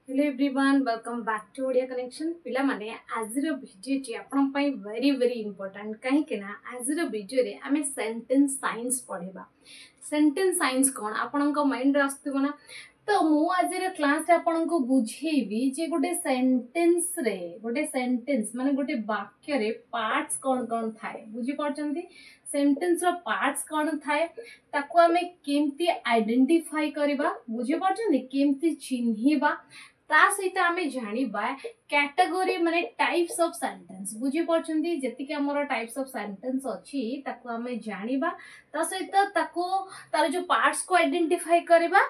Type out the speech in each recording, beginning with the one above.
Hello everyone welcome back to Odia connection पिला माने आज रो वीडियो टी आपन पई वेरी वेरी इंपोर्टेंट काहे के ना आज रो वीडियो रे हमें सेंटेंस साइंस पढेबा सेंटेंस साइंस कोन आपन को माइंड रे आस्तबो ना तो मु आज रे क्लास रे आपन को बुझेबी जे गोटे सेंटेंस माने गोटे वाक्य रे पार्ट्स कोन कोन थाए बुझी परचंती सेंटेंस रो पार्ट्स कोन थाए ताको हमें केमती आइडेंटिफाई करबा बुझी परचंती केमती चिन्हिबा ता सहित आमे जानिबा कैटेगरी माने टाइप्स ऑफ सेंटेंस बुझी परचंती जति हमर टाइप्स ऑफ सेंटेंस अछि ताको आमे जानिबा ता सहित ताको तार जो पार्ट्स को आइडेंटिफाई करबा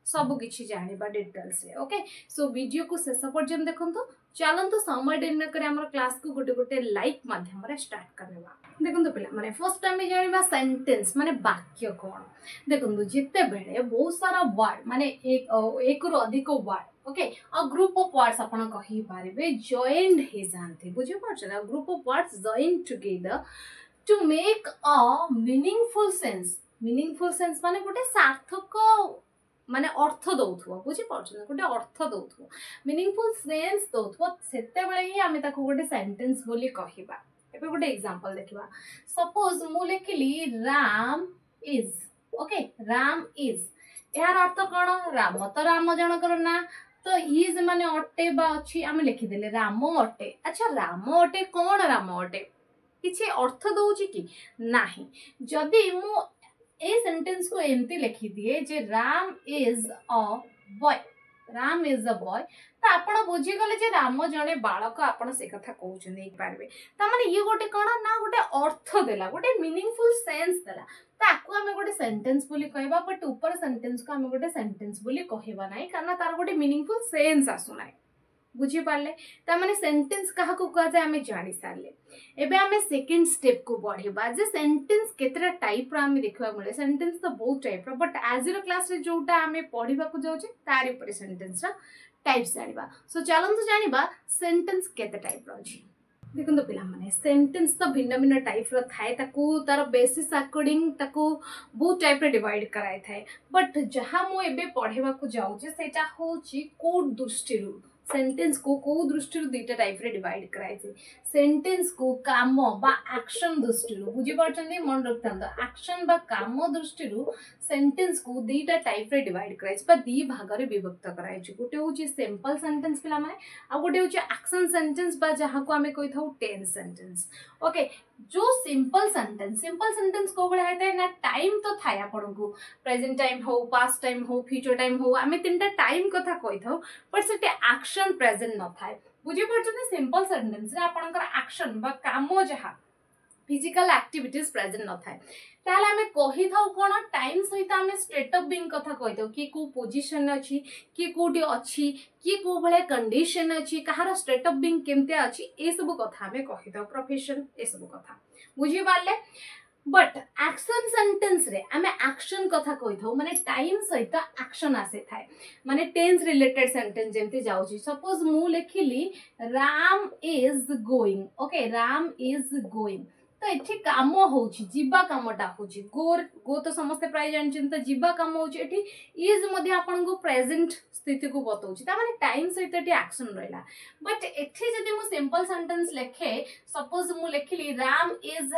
सब किछि जानिबा डिटेल्स रे ओके सो वीडियो को शेष पर्यंत देखंतो चलंतो समय दिन करे हमर क्लास को गोटे गोटे लाइक माध्यम रे स्टार्ट करनेबा देखंतो पिला माने फर्स्ट टाइम जानिबा सेंटेंस माने वाक्य कोन देखंतो जिते बेले बहुत सारा वर्ड माने एक रो अधिक word okay a group of words आपण कहि पारिबे जॉइंड हे जानते बुझे परछ a group of words join together to make a meaningful sense माने गोटे सार्थक माने अर्थ दउथुवा बुझी परछ गोटे अर्थ दउथुवा मीनिंगफुल सेंस दउथुवा सेते बेले ही आमे ताको गोटे सेंटेंस बोली कहिबा एबे गोटे एग्जांपल देखिबा सपोज मु लिखली Ram is okay Ram is यार अर्थ कोन राम तो राम जनकर ना तो इज माने अटे बा अछि आमे लिखि देले राम अटे अच्छा राम अटे कोन राम अटे किछि अर्थ दउची कि नाही जदी मु ए सेंटेंस को एमती लिखि दिए जे Ram is a boy Ram is a boy तो आपण बुझी गले जे राम जने बालक आपण से कथा कहउछन देख पारबे त माने ये गोटे कोन ना गोटे अर्थ देला गोटे मीनिंगफुल सेंस देला ताकू हमें गोटे सेंटेंस बोली कहबा बट ऊपर सेंटेंस को हमें गोटे सेंटेंस बोली कहबा नाही कारण तार गोटे मीनिंगफुल सेंस आसु नाही बुझी पारले ता माने सेंटेंस कहा को कहा जाय हमें जानि सारले एबे हमें सेकंड स्टेप को बढ़ेबा जे सेंटेंस केतरा टाइप रा हमें देखबा मिले सेंटेंस तो बहुत टाइप रा बट आज रो क्लास रे जोटा हमें पढिबा को जाउचे तारि ऊपर सेंटेंस रा टाइप्स जानिबा सो चलंतु जानिबा सेंटेंस केते टाइप रा अछि देखंतो पिला माने सेंटेंस तो भिन्न भिन्न टाइप रो थाए ताकू तार बेसिस अकॉर्डिंग ताकू बहुत टाइप रे डिवाइड कराय थाए बट जहां मु एबे पढेबा को जाउचे सेटा होची कोड दृष्टि रू सेंटेंस को दृष्टि दुईटा टाइप रे डिवाइड कराय छे सेंटेंस को काम बा एक्शन दृष्टि बुझी परछन मन रखथांतो एक्शन बा काम दृष्टि सेंटेंस को दुईटा टाइप रे डिवाइड कराय छे बा दी भाग रे विभक्त कराय छे गोटे होची सिंपल सेंटेंस पिला माने आ गोटे होची एक्शन सेंटेंस बा जहा को हमें कहि थाउ टेंस सेंटेंस ओके जो सिंपल सेंटेंस को बळे हेते ना टाइम तो थाय आपन को प्रेजेंट टाइम हो पास्ट टाइम हो फ्यूचर टाइम हो हमें तीनटा टाइम कथा कहि थाउ बट सेटे एक्शन प्रेजेंट न थाय बुझी परछन सिंपल सेंटेंस रे आपनकर एक्शन बा काम जहा फिजिकल एक्टिविटीज प्रेजेंट न थाय ताले हमें कहि थाउ कोन टाइम सहित हमें स्टेट ऑफ बीइंग कथा कहि थाउ कि को पोजीशन अछि कि कोटी अछि कि को भले कंडीशन अछि कहार स्टेट ऑफ बीइंग केमते अछि ए सब कथा हमें कहि थाउ प्रोफेशन ए सब कथा बुझी पाले बट एक्शन सेंटेंस रे हमें एक्शन कथा कहि थाउ माने टाइम सहित एक्शन आसे थाए माने टेंस रिलेटेड सेंटेंस जेमते जाउची सपोज मु लिखिली Ram is going okay Ram is going तो एठी काम होउची जिबा कामटा होउची गो तो समस्त प्राय जानछन तो जिबा काम होउची एठी इज मध्ये आपन को प्रेजेंट स्थिति को बताउची ता माने टाइम सहित एठी एक्शन रहला बट एठी जदी मु सिंपल सेंटेंस लिखे सपोज मु लिखिली राम इज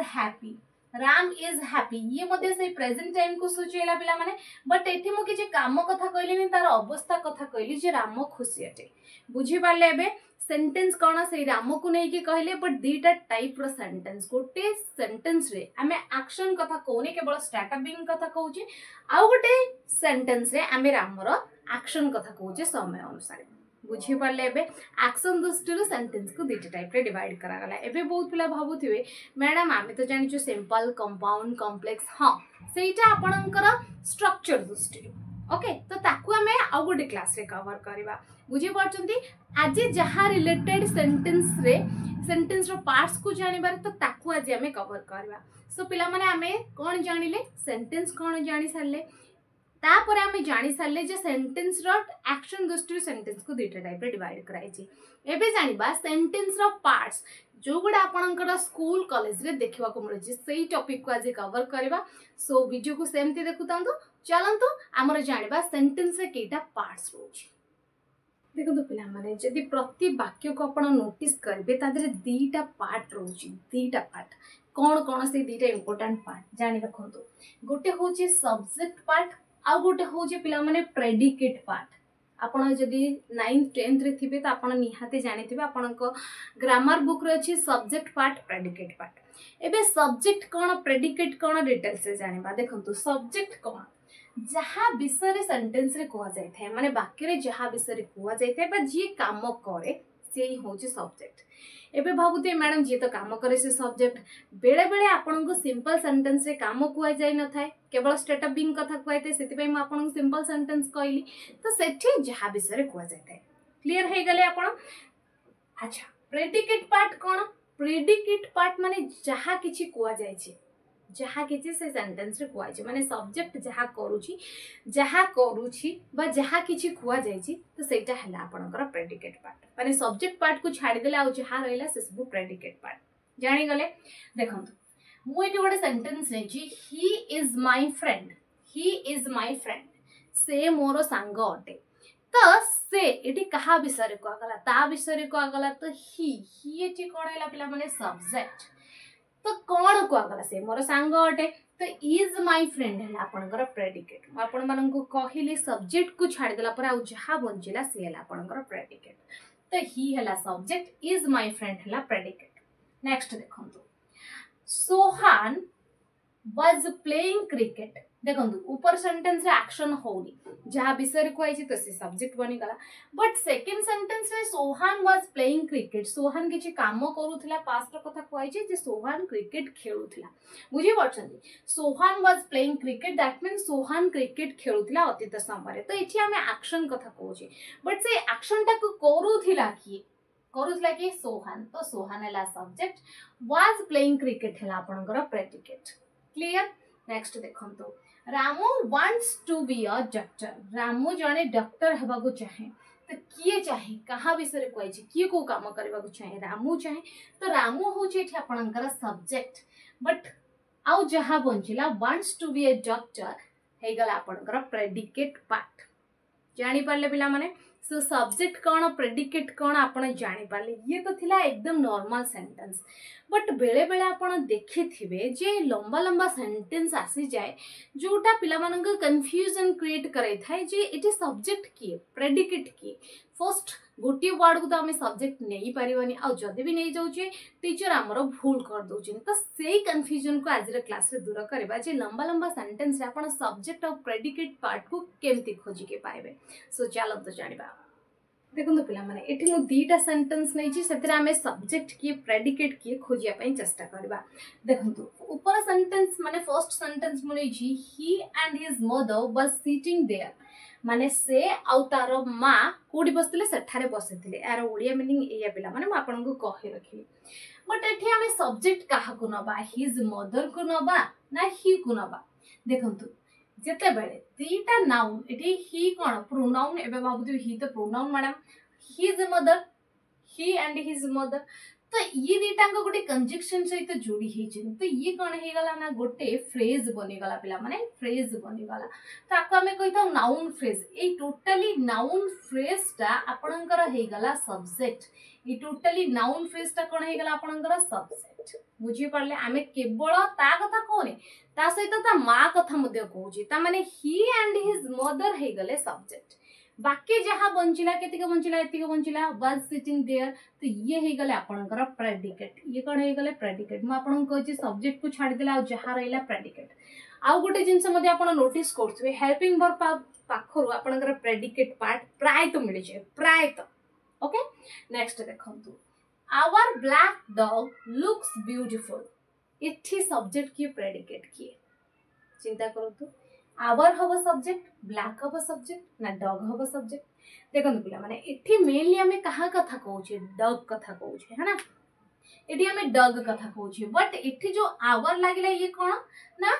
हैप्पी ये मध्ये से प्रेजेंट टाइम को सूचेला पिला माने बट एठी मु किछि काम कथा कहलिनी तार अवस्था कथा कहली जे राम खुशी अटे बुझी पाले एबे सेंटेंस कोन से राम को नै के कहले बट दीटा टाइप रो सेंटेंस गोटे सेंटेंस रे हमें एक्शन कथा कोने केवल स्टार्ट अप बीइंग कथा कहूची आ गोटे सेंटेंस रे हमें राम रो एक्शन कथा कहूची समय अनुसार बुझी पाले एबे एक्शन दृष्टि सेंटेंस को दीटा टाइप रे डिवाइड करा गला एबे बहुत पिला भाबुथिबे मैडम आमे तो जानि जो सिंपल कंपाउंड कॉम्प्लेक्स हां सेटा आपनकर स्ट्रक्चर दृष्टि ओके तो ताकू हमें आ गोटे क्लास रे कवर करबा बुझी परचंती आज जहा रिलेटेड सेंटेंस रो पार्ट्स को जानिबार तो ताकू आज हमें कवर करबा सो पिला माने हमें कोन जानिले सेंटेंस कोन जानि सारले तापरे हमें जानि सारले जे सेंटेंस रो एक्शन दृष्टि सेंटेंस को दुईटा टाइप रे डिवाइड कराई छी एबे जानिबा सेंटेंस रो पार्ट्स जो गुडा आपनकर स्कूल कॉलेज रे देखिबा को मिले छी सेही टॉपिक को आज कवर करबा सो वीडियो को सेमती देखुतांतु चलंतु हमर जानिबा सेंटेंस रे केटा पार्ट्स रोची देखो पिला माने जदि प्रति वाक्य को आपण नोटिस करेंगे तादरे दीटा पार्ट रोची दीटा पार्ट कौन कौन से दीटा इंपोर्टेंट पार्ट जानी रखो गोटे हूँ सब्जेक्ट पार्ट आ गोटे हूँ पिला माने प्रेडिकेट पार्ट आपण जदि 9th 10th रे थिबे तो आपण निहाते जानिथिबे आपण ग्रामर बुक रे अछि सब्जेक्ट पार्ट प्रेडिकेट पार्ट एबे सब्जेक्ट कौन प्रेडिकेट कौन डिटेल से जानिबा देखंतु सब्जेक्ट कौन जहाँ विषय सेंटेंस रे कह जाए माने वाक्य रे जहाँ विषय कह जाए जी काम करे से ही हूँ सब्जेक्ट एबे भाबुते मैडम जी तो काम करे से सब्जेक्ट बेले बेले आपन को सिंपल सेंटेंस रे काम कह जाय न थाए केवल स्टेट ऑफ बीइंग कथा कहै थाए सेति पई म आपन को सिंपल सेंटेंस कहली तो सेठी जहाँ विषय कह जाय थाए क्लियर हे गले आपन अच्छा प्रेडिकेट पार्ट कोन प्रेडिकेट पार्ट माने जहाँ किछि कह जाय छै जहाँ किसी से सेंटेंस रे कुआई माने सब्जेक्ट जहाँ करूची बा जहाँ किछि कुआ जायछि तो सेटा हला आपनकर प्रेडिकेट पार्ट माने सब्जेक्ट पार्ट को छाडी देले आ जहाँ रहला से सब प्रेडिकेट पार्ट जानि गले देखंतु मु एटी गोटे सेंटेंस नै जी ही इज माय फ्रेंड से मोर सांग अटे तो से एटी कहा विषय को गला ता विषय को गला तो ही एटी कोन हला पिला माने सब्जेक्ट तो कौन कहला से मोर सांग अटे तो इज माय फ्रेंड है आपनकर प्रेडिकेट आपण मानन को कहिले सब्जेक्ट को छाडी देला पर आ जहाँ बंचिला से हला आपनकर प्रेडिकेट तो ही हला सब्जेक्ट इज माय फ्रेंड हला प्रेडिकेट नेक्स्ट देखंतु सोहान was playing cricket देखंतु ऊपर सेंटेंस रे एक्शन होनी जहाँ विषय कहै तो से सब्जेक्ट बनी गला बट सेकंड सेंटेंस रे Sohan was playing cricket Sohan किछि काम करूथिला पास्ट कथा कहै जे सोहान क्रिकेट खेलुथिला बुझी परछन्ती Sohan was playing cricket that means Sohan cricket खेलुथिला अतीत समय तो एठी हमें एक्शन कथा कहूचे बट से एक्शन टा को करूथिला कि सोहान तो सोहान हला सब्जेक्ट वाज प्लेइंग क्रिकेट हला आपनकर प्रेडिकेट क्लियर नेक्स्ट देखंतु Ramu wants to be a doctor Ramu जने डॉक्टर हेबा को चाहे तो किए चाहे कहा विषय कहै छै किए को काम करबा को चाहे रामू चाहे तो रामू हो छै आपनकर सब्जेक्ट बट आउ जहाँ बंचिला wants to be a doctor हे गला आपनकर प्रेडिकेट पार्ट जानि पारले पिला माने सो सब्जेक्ट कौन प्रेडिकेट कौन आपण जानि पारले ये तो थिला एकदम नॉर्मल सेंटेंस बट बेले बेले आपण देखिथिबे जे लंबा लंबा सेंटेंस आसी जाए जोटा पिला मानन कंफ्यूजन क्रिएट करे थाए जे इटे सब्जेक्ट किए प्रेडिकेट किए फर्स्ट गोटे वर्ड को तो आम सब्जेक्ट नहीं पारिबानी आ जदि भी नहीं जाउचे टीचर हमरो भूल कर दोछन तो सेही कंफ्यूजन को आज रे क्लास रे दूर करबा जे लंबा लंबा सेंटेंस रे आपण सब्जेक्ट और प्रेडिकेट पार्ट को केमती खोजी के पाइबे सो चलो तो जानिबा देखो पिला माने एठी मु दीटा सेंटेंस नै छी सेतरा हमें सब्जेक्ट की प्रेडिकेट की खोजिया पई चेष्टा करबा देखंतु ऊपर सेंटेंस माने फर्स्ट सेंटेंस मु नै छी ही and his mother was sitting there माने से आउ तार माँ कोडी बसतिले सेठारे बसितिले यार ओडिया मीनिंग एया पिला माने म आपन को कहि रखी बट एठी हमें सब्जेक्ट काहा को नबा हिज मदर को नबा ना ही को नबा देखंतु जेते बेले दीटा नाउन एठी ही कोन प्रोनाउन एबे बाबू ही तो pronoun madam his mother he and his mother तो ये दीटा को गोटे कंजक्शन सहित जोड़ी हेछन तो ये कोन हे गला ना गोटे फ्रेज बनी गला पिला माने फ्रेज बनी गला ताको हमें कहिता नाउन फ्रेज ए टोटली नाउन फ्रेज ता आपनकर हे गला सब्जेक्ट ए टोटली नाउन फ्रेज ता कोन हे गला आपनकर सब्जेक्ट बुझी पारले आमे केवल ता कथा कोने ता सहित ता मां कथा मध्य कहूची ता माने ही एंड हिज मदर हे गले सब्जेक्ट बाकी जहाँ बंचिला केतिक बंचिला एतिक बंचिला वाज सिटिंग देयर तो ये हे गले आपनकर प्रेडिकेट ये कोन हे गले प्रेडिकेट म आपन कहछि सब्जेक्ट को छाडी देला आ जहाँ रहिला प्रेडिकेट आ गोटे जिंस मध्ये आपन नोटिस करथबे हेल्पिंग वर्ब पाखरु आपनकर प्रेडिकेट पार्ट प्राय तो मिलि जाय प्राय तो ओके नेक्स्ट देखंतु our black dog looks beautiful इठी सब्जेक्ट की प्रेडिकेट की चिंता करथु आवर हब सब्जेक्ट ब्लैक हब सब्जेक्ट ना डॉग हब सब्जेक्ट देखंतु पिला माने इठी मेनली हमें कहा कथा कहउछे डॉग कथा कहउछे है ना इठी हमें डॉग कथा कहउछे बट इठी जो आवर लागिला ये कोन ना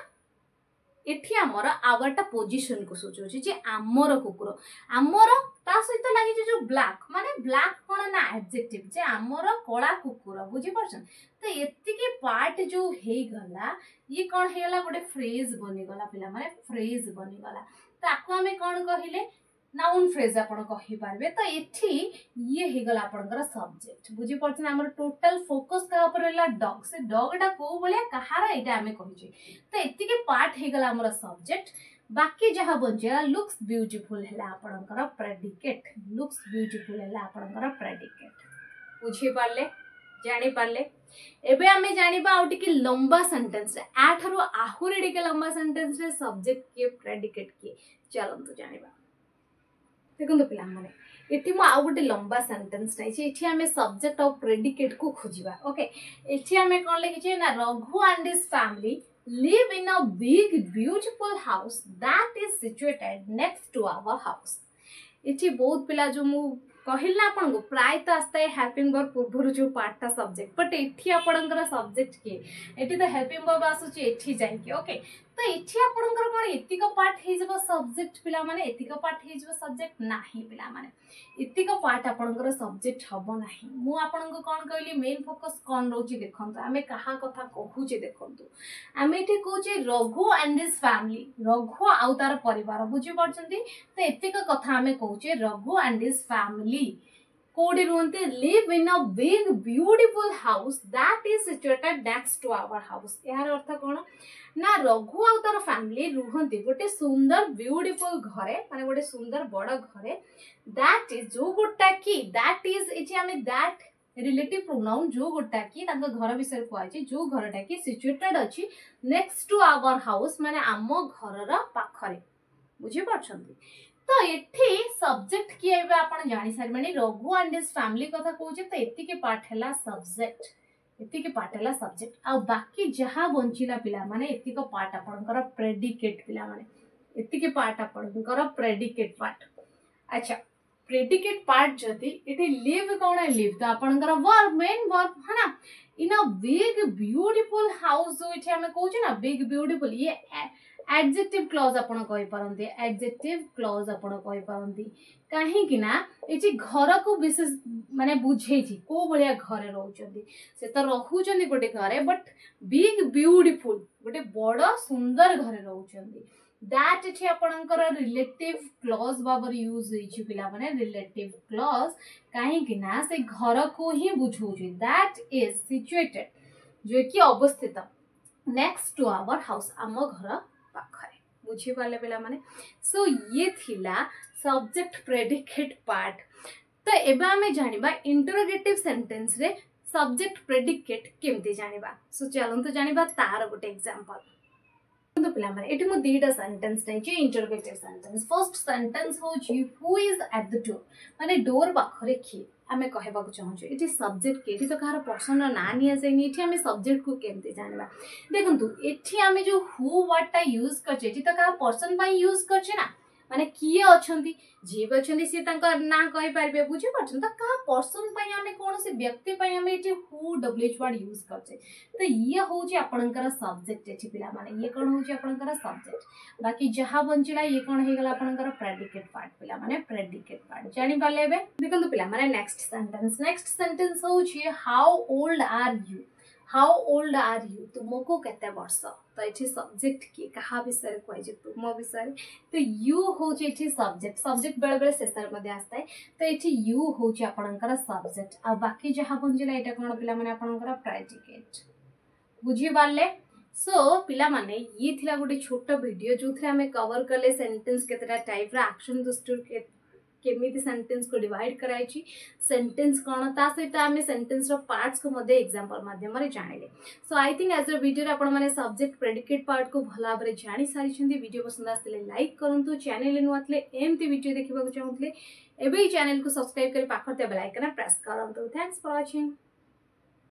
इठी हमर आवर पोजिशन को सोचो जे आमर कुकुर आमर ता सहित लागि जे जो ब्लैक माने ब्लैक कोन ना एडजेक्टिव जे आमर कला कुकुर बुझी परछन तो एति के पार्ट जो हे गला ये कोन हे गला गोटे फ्रेज बनी गला पिला माने फ्रेज बनी गला ताको हमें कोन कहिले नाउन फ्रेज आपण कहि पारबे। तो एठी ये हे गला आपनकर सब्जेक्ट बुझी परछन हमर टोटल फोकस का ऊपर रहला डॉग से डॉगटा को बलिया कहारा एटा हमें कहिजे। तो एति के पार्ट हे गला हमर सब्जेक्ट बाकी जहा बंचेला लुक्स ब्यूटीफुल हैला आपनकर प्रेडिकेट लुक्स ब्यूटीफुल हैला आपनकर प्रेडिकेट बुझी पारले जानि पारले। एबे हमें जानिबा आउ टिके लंबा सेंटेंस रे आठरो आहुरी टिके लंबा सेंटेंस रे सब्जेक्ट के प्रेडिकेट के चलंतु जानिबा। देखो पिला माने एठी मो आउ गोटे लंबा सेंटेंस नै छै एठी हमें सब्जेक्ट ऑफ प्रेडिकेट को खोजिबा। ओके एठी हमें कोन लिखि छै ना Raghu and his family live in a big beautiful house that is situated next to our house। इठी बहुत पिला जो मु कहिल ना आपन को प्राय तो आस्ता है हेल्पिंग वर्ब पूर्व जो पार्ट सब्जेक्ट बट एठी आपनकर सब्जेक्ट के एठी तो हेल्पिंग वर्ब आसु छै एठी जाय के। ओके तो एठी आपनकर कोन एतिक पार्ट हे जबो सब्जेक्ट पिला माने एतिक पार्ट हे जबो सब्जेक्ट नाही पिला माने एतिक पार्ट आपनकर सब्जेक्ट हबो नाही। मु आपन को कोन कहली मेन फोकस कोन रोची देखंतु हमें कहा कथा कहू जे देखंतु हमें एठी कहू जे Raghu and his family Raghu आउ तार परिवार बुझी परछंती। तो एतिक कथा हमें कहू जे रघु एंड हिज फैमिली कोडी रुहंते live in a big beautiful house that is situated next to our house. यार अर्थ कोन ना रघु आउ तार फैमिली रुहंती गोटे सुंदर ब्यूटीफुल घरे माने गोटे सुंदर बड़ घरे दैट इज जो गोटा की दैट इज इछि हमें दैट रिलेटिव प्रोनाउन जो गोटा की तांका घर विषय कहै छै जो घरटा की सिचुएटेड अछि नेक्स्ट टू आवर हाउस माने आम घरर पाखरे बुझी परछंती। तो एठी सब्जेक्ट की एबे आपण जानि सारमानी रघु एंड हिज फैमिली कथा कहू जे। तो एति के पार्ट हैला सब्जेक्ट एति के पार्ट हैला सब्जेक्ट आ बाकी जहा बंचिला पिला माने एति को पार्ट आपनकर प्रेडिकेट पिला माने एति के पार्ट आपनकर प्रेडिकेट पार्ट। अच्छा प्रेडिकेट पार्ट जति एठी लिव कोन है लिव तो आपनकर वर्ब मेन वर्ब है ना इन अ बिग ब्यूटीफुल हाउस जो इथे हमें कहू जे ना बिग ब्यूटीफुल ये एडजेक्टिव क्लॉज आपण कहि परंती एडजेक्टिव क्लॉज आपण कहि परंती काहे कि ना एची घर को विशेष माने बुझे छी को बलिया घरे रहउचंदी से तो रहउचंदी गोटे घरे बट बिग ब्यूटीफुल गोटे बड़ सुंदर घरे रहउचंदी दैट इथे आपणकर रिलेटिव क्लॉज बाबर यूज होई छी पिला माने रिलेटिव क्लॉज काहे कि ना से घर को ही बुझौ छी दैट इज सिचुएटेड जो कि अवस्थित नेक्स्ट टू आवर हाउस आम घर पाखरे बुझी पाले पिला माने। सो ये थिला सब्जेक्ट प्रेडिकेट पार्ट। तो एबे हमें जानिबा इंटरोगेटिव सेंटेंस रे सब्जेक्ट प्रेडिकेट केमते जानिबा। सो चलंतु जानिबा तार गोटे एग्जांपल। तो पिला माने एठी मो दीटा सेंटेंस नै जे इंटरोगेटिव सेंटेंस। फर्स्ट सेंटेंस हो जी who is at the door माने डोर पाखरे की हमें कहबा को चाहू एठी सब्जेक्ट के एठी तो कार पर्सन ना नि आसेनी एठी हमें सब्जेक्ट को केमते जानबा। देखंतु एठी हमें जो हु वर्ड यूज करछे एठी तो कार पर्सन पई यूज करछे ना माने किए अछंती जे अछंती से तांकर ना कहि पारबे बुझी परछन। तो का पर्सन पई हमें कोन से व्यक्ति पई हमें एठी हु डब्ल्यूएच वर्ड यूज करछे। तो ये हो जे आपनकर सब्जेक्ट एठी पिला माने ये कोन हो जे आपनकर सब्जेक्ट बाकी जहा बंचिला ये कोन हे गेला आपनकर प्रेडिकेट पार्ट पिला माने प्रेडिकेट पार्ट जानि पाले बे। देखंतु पिला माने नेक्स्ट सेंटेंस हो जे how old are you how old are you तुमको केते वर्ष। तो एठी सब्जेक्ट के कहा विषय कहै जे तुम विषय। तो यू हो जे एठी सब्जेक्ट बेले बेले शेषर मध्ये आस्ता है। तो एठी यू हो जे आपनकर सब्जेक्ट आ बाकी जहा बंजिला एटा कोन पिला माने आपनकर प्रेडिकेट बुझी पारले। सो पिला माने ये थिला गोटे छोटो वीडियो जो थरे हमें कवर करले सेंटेंस केतरा टाइप रा एक्शन दस्टूर के केमिति सेंटेंस को डिवाइड कराई छी सेंटेंस कोन ता सहित हमें सेंटेंस रो पार्ट्स को मध्ये एग्जांपल माध्यम रे जानिले। So I think as a video रे आपण माने सब्जेक्ट प्रेडिकेट पार्ट को भला भाबरे जानि सारी छथि। वीडियो पसंद आस्ते लाइक करंतु चैनल रे नुआतले एमती वीडियो देखिबा को चाहूतले एबे चैनल को सब्सक्राइब करी पाखरते बेल आइकन प्रेस करंतु। Thanks for watching.